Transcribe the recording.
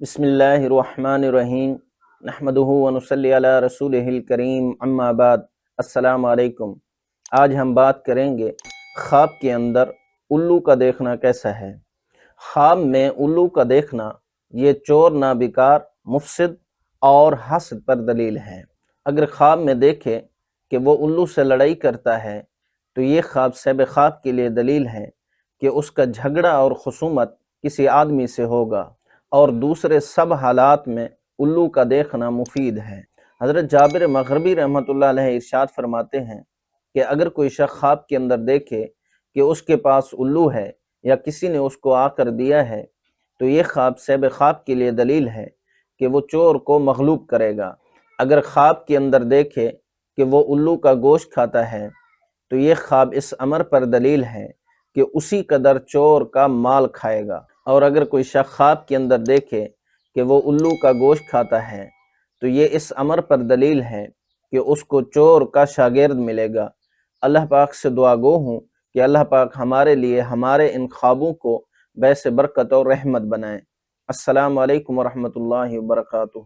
بسم اللہ الرحمن الرحیم نحمدہ ونصلی علی رسولہ الکریم اما بعد السلام علیکم۔ آج ہم بات کریں گے خواب کے اندر الو کا دیکھنا کیسا ہے۔ خواب میں الو کا دیکھنا یہ چور نابکار مفسد اور حسد پر دلیل ہے۔ اگر خواب میں دیکھے کہ وہ الو سے لڑائی کرتا ہے تو یہ خواب صاحب خواب کے لیے دلیل ہے کہ اس کا جھگڑا اور خصومت کسی آدمی سے ہوگا، اور دوسرے سب حالات میں الو کا دیکھنا مفید ہے۔ حضرت جابر مغربی رحمۃ اللہ علیہ ارشاد فرماتے ہیں کہ اگر کوئی شخص خواب کے اندر دیکھے کہ اس کے پاس الو ہے یا کسی نے اس کو آ کر دیا ہے تو یہ خواب صاحب خواب کے لیے دلیل ہے کہ وہ چور کو مغلوب کرے گا۔ اگر خواب کے اندر دیکھے کہ وہ الو کا گوشت کھاتا ہے تو یہ خواب اس امر پر دلیل ہے کہ اسی قدر چور کا مال کھائے گا، اور اگر کوئی شخص خواب کے اندر دیکھے کہ وہ الو کا گوشت کھاتا ہے تو یہ اس امر پر دلیل ہے کہ اس کو چور کا شاگرد ملے گا۔ اللہ پاک سے دعا گو ہوں کہ اللہ پاک ہمارے لیے ہمارے ان خوابوں کو باعث برکت اور رحمت بنائیں۔ السلام علیکم ورحمۃ اللہ وبرکاتہ۔